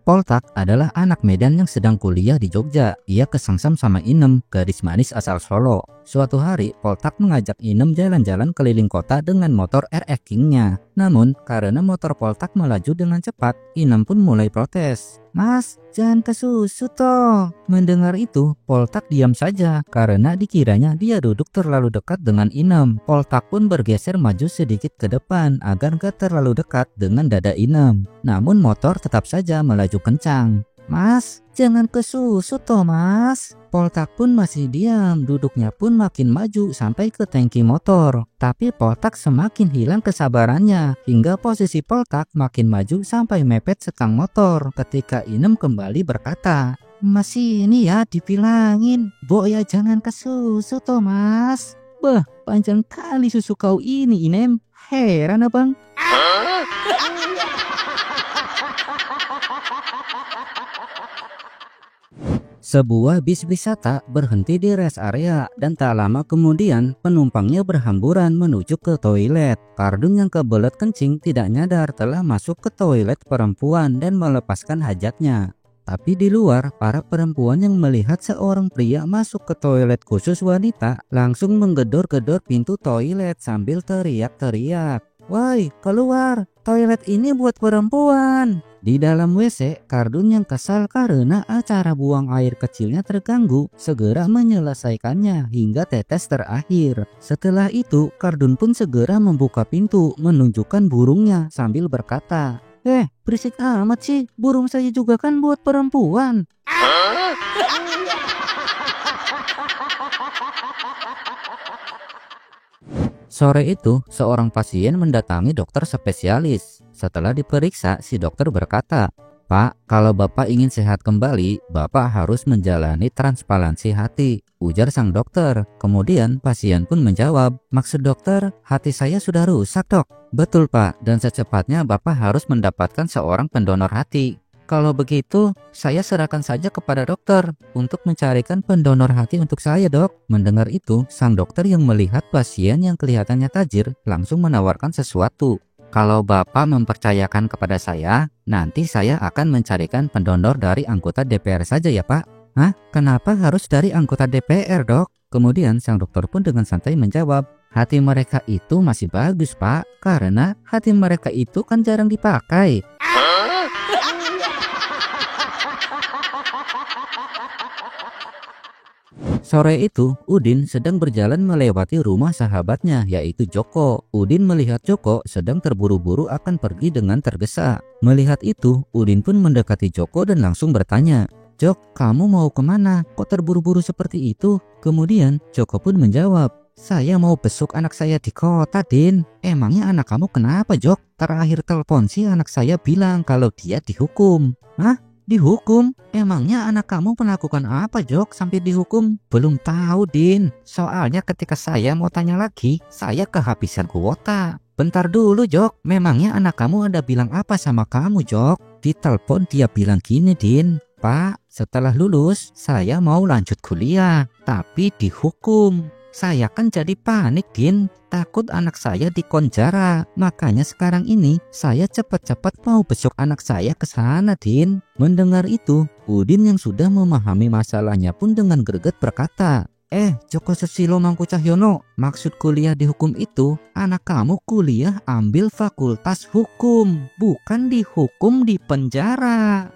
Poltak adalah anak Medan yang sedang kuliah di Jogja. Ia kesengsem sama Inem, gadis manis asal Solo. Suatu hari, Poltak mengajak Inem jalan-jalan keliling kota dengan motor RX King-nya. Namun, karena motor Poltak melaju dengan cepat, Inem pun mulai protes. "Mas, jangan ke susu toh." Mendengar itu, Poltak diam saja karena dikiranya dia duduk terlalu dekat dengan Inem. Poltak pun bergeser maju sedikit ke depan agar gak terlalu dekat dengan dada Inem. Namun motor tetap saja melaju kencang. "Mas, jangan ke susu toh mas." Poltak pun masih diam, duduknya pun makin maju sampai ke tangki motor. Tapi Poltak semakin hilang kesabarannya, hingga posisi Poltak makin maju sampai mepet sekang motor. Ketika Inem kembali berkata, "Masih ini ya dibilangin, Bo ya jangan ke susu toh mas." "Bah, panjang kali susu kau ini Inem, heran abang." Sebuah bis wisata berhenti di rest area dan tak lama kemudian penumpangnya berhamburan menuju ke toilet. Kardun yang kebelet kencing tidak nyadar telah masuk ke toilet perempuan dan melepaskan hajatnya. Tapi di luar, para perempuan yang melihat seorang pria masuk ke toilet khusus wanita langsung menggedor-gedor pintu toilet sambil teriak-teriak, "Woi, keluar, toilet ini buat perempuan." Di dalam WC, Kardun yang kesal karena acara buang air kecilnya terganggu, segera menyelesaikannya hingga tetes terakhir. Setelah itu, Kardun pun segera membuka pintu, menunjukkan burungnya sambil berkata, "Berisik amat sih, burung saya juga kan buat perempuan." Sore itu, seorang pasien mendatangi dokter spesialis. Setelah diperiksa, si dokter berkata, "Pak, kalau Bapak ingin sehat kembali, Bapak harus menjalani transplantasi hati," ujar sang dokter. Kemudian pasien pun menjawab, "Maksud dokter, hati saya sudah rusak dok." "Betul Pak, dan secepatnya Bapak harus mendapatkan seorang pendonor hati." "Kalau begitu, saya serahkan saja kepada dokter untuk mencarikan pendonor hati untuk saya dok." Mendengar itu, sang dokter yang melihat pasien yang kelihatannya tajir langsung menawarkan sesuatu. "Kalau Bapak mempercayakan kepada saya, nanti saya akan mencarikan pendonor dari anggota DPR saja ya Pak." "Hah? Kenapa harus dari anggota DPR dok?" Kemudian sang dokter pun dengan santai menjawab, "Hati mereka itu masih bagus Pak, karena hati mereka itu kan jarang dipakai." Sore itu, Udin sedang berjalan melewati rumah sahabatnya, yaitu Joko. Udin melihat Joko sedang terburu-buru akan pergi dengan tergesa. Melihat itu, Udin pun mendekati Joko dan langsung bertanya, "Jok, kamu mau kemana? Kok terburu-buru seperti itu?" Kemudian, Joko pun menjawab, "Saya mau besuk anak saya di kota, Din." "Emangnya anak kamu kenapa, Jok? Terakhir telepon sih anak saya bilang kalau dia dihukum." "Hah? Dihukum? Emangnya anak kamu melakukan apa Jok sampai dihukum?" "Belum tahu Din, soalnya ketika saya mau tanya lagi, saya kehabisan kuota." "Bentar dulu Jok, memangnya anak kamu ada bilang apa sama kamu Jok?" "Di telepon dia bilang gini Din, Pak, setelah lulus saya mau lanjut kuliah, tapi dihukum. Saya kan jadi panik Din, takut anak saya dikonjara. Makanya sekarang ini saya cepat-cepat mau besok anak saya ke sana Din." Mendengar itu, Udin yang sudah memahami masalahnya pun dengan greget berkata, Joko Susilo Mangku Cahyono, maksud kuliah dihukum itu anak kamu kuliah ambil fakultas hukum, bukan dihukum di penjara."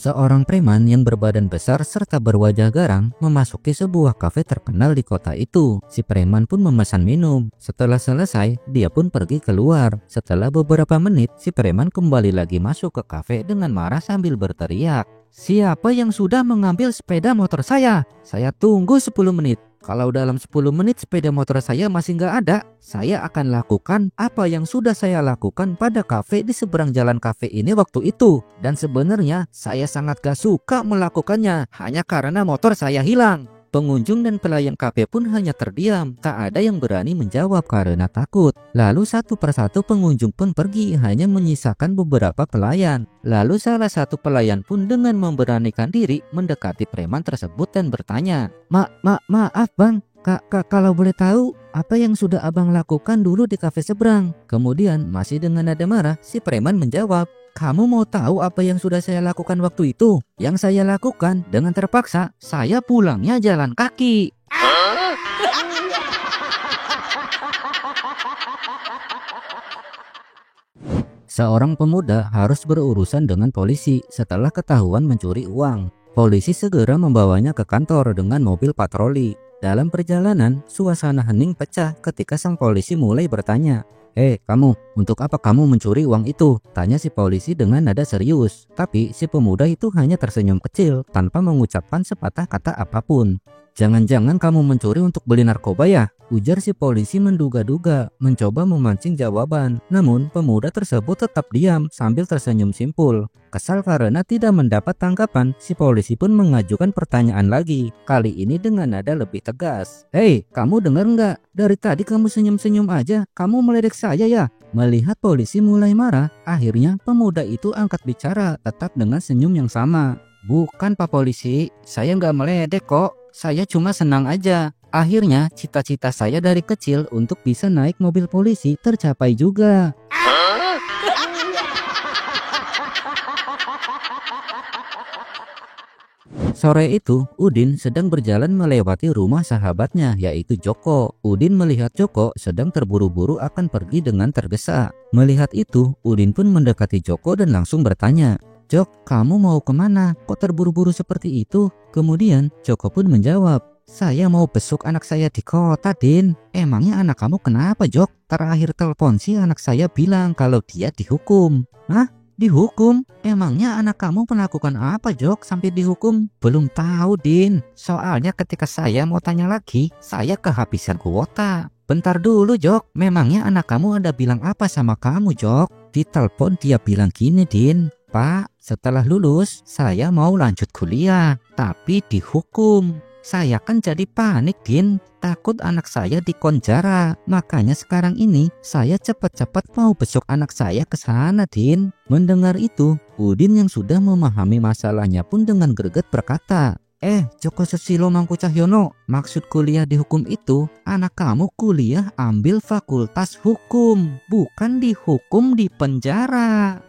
Seorang preman yang berbadan besar serta berwajah garang memasuki sebuah kafe terkenal di kota itu. Si preman pun memesan minum. Setelah selesai, dia pun pergi keluar. Setelah beberapa menit, si preman kembali lagi masuk ke kafe dengan marah sambil berteriak, "Siapa yang sudah mengambil sepeda motor saya? Saya tunggu 10 menit. Kalau dalam 10 menit sepeda motor saya masih nggak ada, saya akan lakukan apa yang sudah saya lakukan pada kafe di seberang jalan kafe ini waktu itu. Dan sebenarnya saya sangat gak suka melakukannya hanya karena motor saya hilang." Pengunjung dan pelayan kafe pun hanya terdiam, tak ada yang berani menjawab karena takut. Lalu satu persatu pengunjung pun pergi, hanya menyisakan beberapa pelayan. Lalu salah satu pelayan pun dengan memberanikan diri mendekati preman tersebut dan bertanya, Maaf bang, Kak, kalau boleh tahu, apa yang sudah abang lakukan dulu di kafe seberang? Kemudian masih dengan nada marah, si preman menjawab, kamu mau tahu apa yang sudah saya lakukan waktu itu? Yang saya lakukan dengan terpaksa, saya pulangnya jalan kaki. Seorang pemuda harus berurusan dengan polisi setelah ketahuan mencuri uang. Polisi segera membawanya ke kantor dengan mobil patroli. Dalam perjalanan, suasana hening pecah ketika sang polisi mulai bertanya, kamu, untuk apa kamu mencuri uang itu? Tanya si polisi dengan nada serius. Tapi si pemuda itu hanya tersenyum kecil tanpa mengucapkan sepatah kata apapun. Jangan-jangan kamu mencuri untuk beli narkoba ya? Ujar si polisi menduga-duga, mencoba memancing jawaban. Namun pemuda tersebut tetap diam sambil tersenyum simpul. Kesal karena tidak mendapat tanggapan, si polisi pun mengajukan pertanyaan lagi. Kali ini dengan nada lebih tegas. Kamu dengar nggak? Dari tadi kamu senyum-senyum aja, kamu meledek saya ya? Melihat polisi mulai marah, akhirnya pemuda itu angkat bicara tetap dengan senyum yang sama. Bukan Pak Polisi, saya nggak meledek kok. Saya cuma senang aja. Akhirnya cita-cita saya dari kecil untuk bisa naik mobil polisi tercapai juga. Sore itu, Udin sedang berjalan melewati rumah sahabatnya, yaitu Joko. Udin melihat Joko sedang terburu-buru akan pergi dengan tergesa. Melihat itu, Udin pun mendekati Joko dan langsung bertanya, Jok, kamu mau kemana? Kok terburu-buru seperti itu? Kemudian Joko pun menjawab, saya mau besuk anak saya di kota, Din. Emangnya anak kamu kenapa, Jok? Terakhir telepon sih anak saya bilang kalau dia dihukum. Hah? Dihukum? Emangnya anak kamu melakukan apa, Jok, sampai dihukum? Belum tahu, Din. Soalnya ketika saya mau tanya lagi, saya kehabisan kuota. Bentar dulu, Jok. Memangnya anak kamu ada bilang apa sama kamu, Jok? Di telepon dia bilang gini, Din. Pak, setelah lulus, saya mau lanjut kuliah, tapi dihukum. Saya kan jadi panik, Din. Takut anak saya dikonjara. Makanya sekarang ini, saya cepat-cepat mau besok anak saya ke sana, Din. Mendengar itu, Udin yang sudah memahami masalahnya pun dengan greget berkata, Joko Susilo Mangku Cahyono, maksud kuliah dihukum itu, anak kamu kuliah ambil fakultas hukum, bukan dihukum di penjara.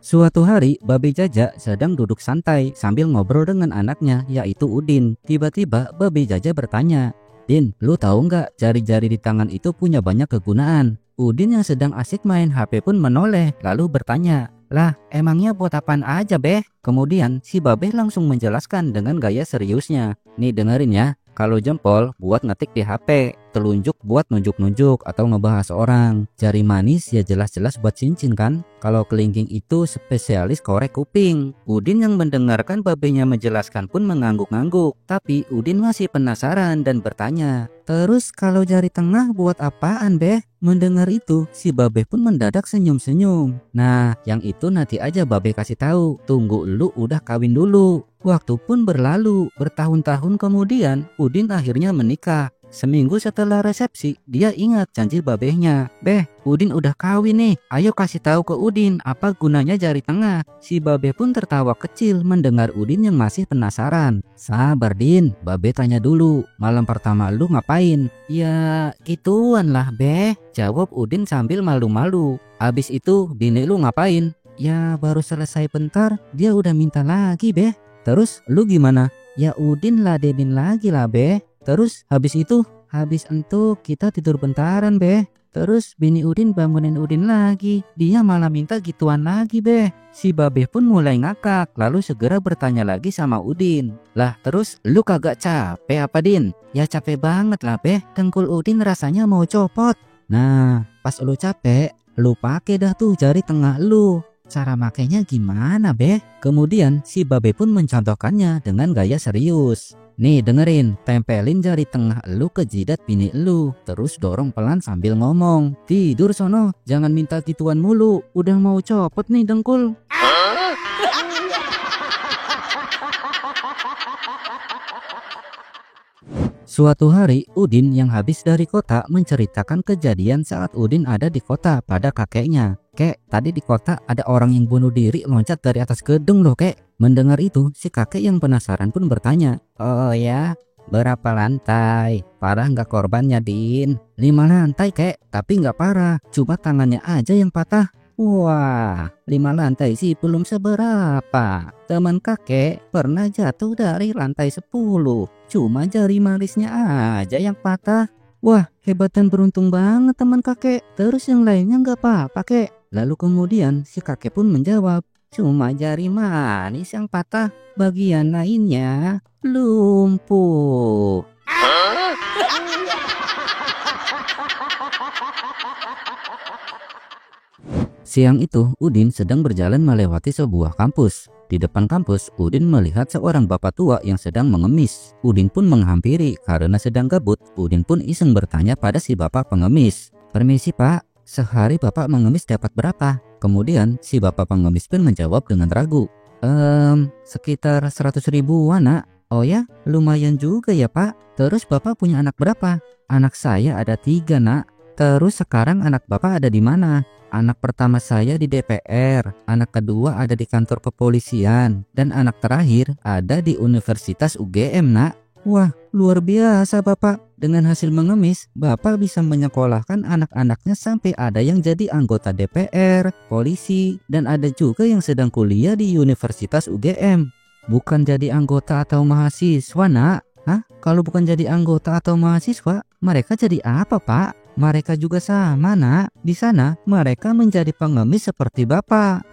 Suatu hari, Babe Jaja sedang duduk santai sambil ngobrol dengan anaknya, yaitu Udin. Tiba-tiba, Babe Jaja bertanya, Din, lu tahu nggak jari-jari di tangan itu punya banyak kegunaan? Udin yang sedang asik main HP pun menoleh, lalu bertanya, lah, emangnya buat apaan aja, Beh? Kemudian, si Babe langsung menjelaskan dengan gaya seriusnya. Nih dengerin ya. Kalau jempol buat ngetik di HP, telunjuk buat nunjuk-nunjuk atau ngebahas orang. Jari manis ya jelas-jelas buat cincin kan. Kalau kelingking itu spesialis korek kuping. Udin yang mendengarkan babenya menjelaskan pun mengangguk-ngangguk. Tapi Udin masih penasaran dan bertanya, terus kalau jari tengah buat apaan, Beh? Mendengar itu, si Babe pun mendadak senyum-senyum. Nah, yang itu nanti aja Babe kasih tahu. Tunggu lu udah kawin dulu. Waktu pun berlalu, bertahun-tahun kemudian Udin akhirnya menikah. Seminggu setelah resepsi, dia ingat janji babehnya. Beh, Udin udah kawin nih, ayo kasih tahu ke Udin apa gunanya jari tengah. Si Babe pun tertawa kecil mendengar Udin yang masih penasaran. Sabar, Din, Babe tanya dulu, malam pertama lu ngapain? Ya gituan lah, Beh, jawab Udin sambil malu-malu. Abis itu bini lu ngapain? Ya baru selesai bentar, dia udah minta lagi, Beh. Terus lu gimana? Ya Udin ladenin lagi lah, Beh. Terus habis itu, habis entuk kita tidur bentaran, Beh. Terus bini Udin bangunin Udin lagi. Dia malah minta gituan lagi, Beh. Si Babe pun mulai ngakak, lalu segera bertanya lagi sama Udin. Lah terus lu kagak capek apa, Din? Ya capek banget lah, Beh. Dengkul Udin rasanya mau copot. Nah, pas lu capek, lu pakai dah tuh jari tengah lu. Cara makainya gimana, Beh? Kemudian si Babe pun mencontohkannya dengan gaya serius. Nih dengerin, tempelin jari tengah lu ke jidat bini lu, terus dorong pelan sambil ngomong, tidur sono, jangan minta gituan mulu, udah mau copot nih dengkul. Suatu hari, Udin yang habis dari kota menceritakan kejadian saat Udin ada di kota pada kakeknya. Kek, tadi di kota ada orang yang bunuh diri loncat dari atas gedung loh, Kek. Mendengar itu, si kakek yang penasaran pun bertanya, "Oh ya, berapa lantai? Parah nggak korbannya, Din?" 5 lantai, Kek, tapi nggak parah. Cuma tangannya aja yang patah. Wah, 5 lantai sih belum seberapa. Teman kakek pernah jatuh dari lantai 10. Cuma jari manisnya aja yang patah. Wah, hebat dan beruntung banget teman kakek. Terus yang lainnya nggak apa-apa, Kek. Lalu kemudian si kakek pun menjawab, cuma jari manis yang patah, bagian lainnya lumpuh. Siang itu, Udin sedang berjalan melewati sebuah kampus. Di depan kampus, Udin melihat seorang bapak tua yang sedang mengemis. Udin pun menghampiri karena sedang gabut. Udin pun iseng bertanya pada si bapak pengemis. "Permisi Pak, sehari Bapak mengemis dapat berapa?" Kemudian si bapak pengemis pun menjawab dengan ragu. Sekitar 100 ribuan nak." "Oh ya, lumayan juga ya Pak. Terus Bapak punya anak berapa?" "Anak saya ada 3 nak." "Terus sekarang anak Bapak ada di mana?" "Anak pertama saya di DPR, anak kedua ada di kantor kepolisian, dan anak terakhir ada di Universitas UGM nak." "Wah, luar biasa Bapak. Dengan hasil mengemis, Bapak bisa menyekolahkan anak-anaknya sampai ada yang jadi anggota DPR, polisi, dan ada juga yang sedang kuliah di Universitas UGM. Bukan jadi anggota atau mahasiswa nak." "Hah? Kalau bukan jadi anggota atau mahasiswa, mereka jadi apa Pak?" "Mereka juga sama nak. Di sana mereka menjadi pengemis seperti Bapak."